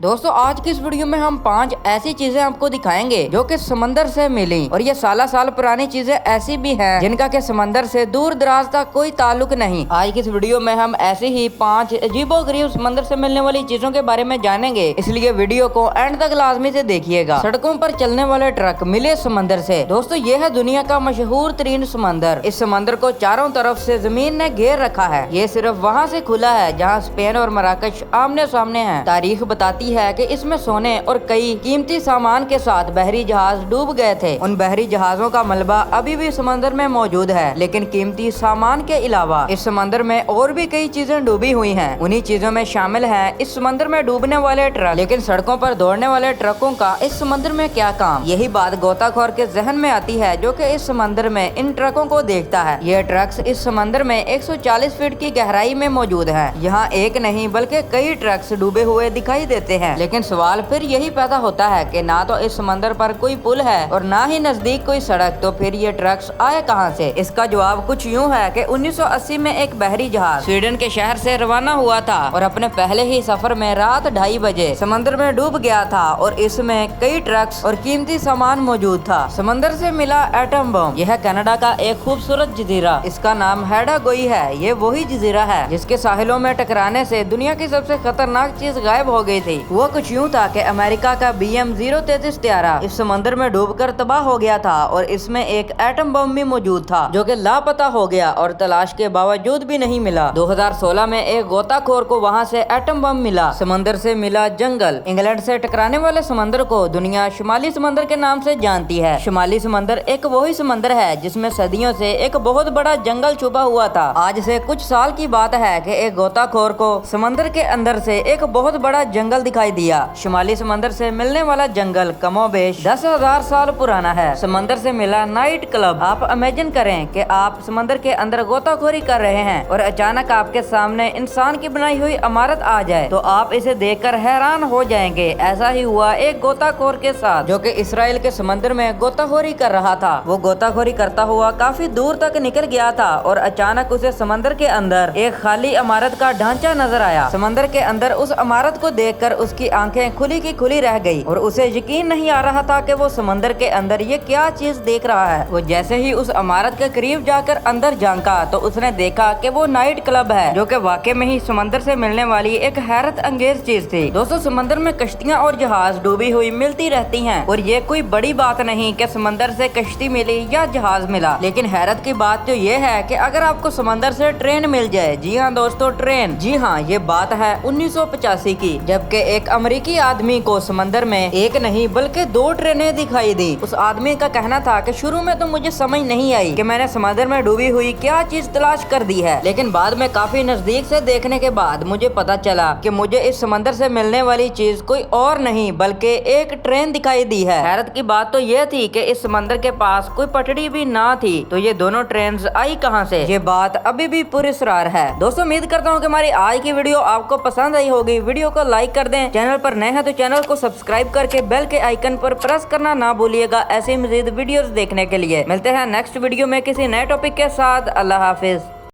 दोस्तों आज की इस वीडियो में हम 5 ऐसी चीजें आपको दिखाएंगे जो कि समंदर से मिली और ये साल पुरानी चीजें ऐसी भी हैं जिनका के समंदर से दूर दराज तक कोई ताल्लुक नहीं। आज की इस वीडियो में हम ऐसे ही 5 अजीबोगरीब समंदर से मिलने वाली चीजों के बारे में जानेंगे, इसलिए वीडियो को एंड तक लाजमी से देखिएगा। सड़कों पर चलने वाले ट्रक मिले समंदर से। दोस्तों ये है दुनिया का मशहूर तरीन समंदर। इस समंदर को चारों तरफ से जमीन ने घेर रखा है। ये सिर्फ वहाँ से खुला है जहाँ स्पेन और मराकश आमने सामने है। तारीख बताती है कि इसमें सोने और कई कीमती सामान के साथ बहरी जहाज डूब गए थे। उन बहरी जहाजों का मलबा अभी भी समंदर में मौजूद है, लेकिन कीमती सामान के अलावा इस समंदर में और भी कई चीजें डूबी हुई हैं। उन्हीं चीजों में शामिल है इस समंदर में डूबने वाले ट्रक। लेकिन सड़कों पर दौड़ने वाले ट्रकों का इस समंदर में क्या काम? यही बात गोताखोर के जहन में आती है जो कि इस समंदर में इन ट्रकों को देखता है। ये ट्रक्स इस समंदर में 140 फीट की गहराई में मौजूद है। यहाँ एक नहीं बल्कि कई ट्रक्स डूबे हुए दिखाई देते हैं। लेकिन सवाल फिर यही पैदा होता है कि ना तो इस समंदर पर कोई पुल है और ना ही नजदीक कोई सड़क, तो फिर ये ट्रक्स आए कहां से? इसका जवाब कुछ यूं है कि 1980 में एक बहरी जहाज स्वीडन के शहर से रवाना हुआ था और अपने पहले ही सफर में रात 2:30 बजे समंदर में डूब गया था और इसमें कई ट्रक्स और कीमती सामान मौजूद था। समंदर से मिला एटम बम। यह कनाडा का एक खूबसूरत जजीरा, इसका नाम हैडा गोई है। ये वही जजीरा है जिसके साहिलों में टकराने से दुनिया की सबसे खतरनाक चीज गायब हो गई थी। वो कुछ यूं था कि अमेरिका का BM-033 त्यारा इस समंदर में डूबकर तबाह हो गया था और इसमें एक एटम बम भी मौजूद था जो कि लापता हो गया और तलाश के बावजूद भी नहीं मिला। 2016 में एक गोताखोर को वहां से एटम बम मिला। समंदर से मिला जंगल। इंग्लैंड से टकराने वाले समंदर को दुनिया शुमाली समंदर के नाम से जानती है। शुमाली समंदर एक वही समंदर है जिसमें सदियों से एक बहुत बड़ा जंगल छुपा हुआ था। आज से कुछ साल की बात है कि एक गोताखोर को समंदर के अंदर से एक बहुत बड़ा जंगल दिखाई दिया। शुमाली समंदर से मिलने वाला जंगल कमोबेश 10,000 साल पुराना है। समंदर से मिला नाइट क्लब। आप इमेजिन करें कि आप समंदर के अंदर गोताखोरी कर रहे हैं और अचानक आपके सामने इंसान की बनाई हुई इमारत आ जाए तो आप इसे देखकर हैरान हो जाएंगे। ऐसा ही हुआ एक गोताखोर के साथ जो कि इसराइल के समंदर में गोताखोरी कर रहा था। वो गोताखोरी करता हुआ काफी दूर तक निकल गया था और अचानक उसे समंदर के अंदर एक खाली इमारत का ढांचा नजर आया। समंदर के अंदर उस इमारत को देखकर उसकी आंखें खुली की खुली रह गई और उसे यकीन नहीं आ रहा था कि वो समंदर के अंदर ये क्या चीज देख रहा है। वो जैसे ही उस इमारत के करीब जाकर अंदर झांका तो उसने देखा कि वो नाइट क्लब है जो कि वाकई में ही समंदर से मिलने वाली एक हैरत अंगेज चीज थी। दोस्तों समंदर में कश्तियां और जहाज डूबी हुई मिलती रहती हैं और ये कोई बड़ी बात नहीं कि समंदर से कश्ती मिली या जहाज मिला। लेकिन हैरत की बात तो ये है कि अगर आपको समंदर से ट्रेन मिल जाए। जी हाँ दोस्तों, ट्रेन। जी हाँ, ये बात है 1985 की, जबकि एक अमेरिकी आदमी को समंदर में एक नहीं बल्कि 2 ट्रेनें दिखाई दी। उस आदमी का कहना था कि शुरू में तो मुझे समझ नहीं आई कि मैंने समंदर में डूबी हुई क्या चीज तलाश कर दी है, लेकिन बाद में काफी नजदीक से देखने के बाद मुझे पता चला कि मुझे इस समंदर से मिलने वाली चीज कोई और नहीं बल्कि एक ट्रेन दिखाई दी है। हैरत की बात तो यह थी कि इस समंदर के पास कोई पटड़ी भी ना थी, तो ये दोनों ट्रेन आई कहाँ से? ये बात अभी भी पुरस्कार है। दोस्तों उम्मीद करता हूँ कि हमारी आज की वीडियो आपको पसंद आई होगी। वीडियो को लाइक कर दें। चैनल पर नए हैं तो चैनल को सब्सक्राइब करके बेल के आइकन पर प्रेस करना ना भूलिएगा ऐसे मजीद वीडियोस देखने के लिए। मिलते हैं नेक्स्ट वीडियो में किसी नए टॉपिक के साथ। अल्लाह हाफिज।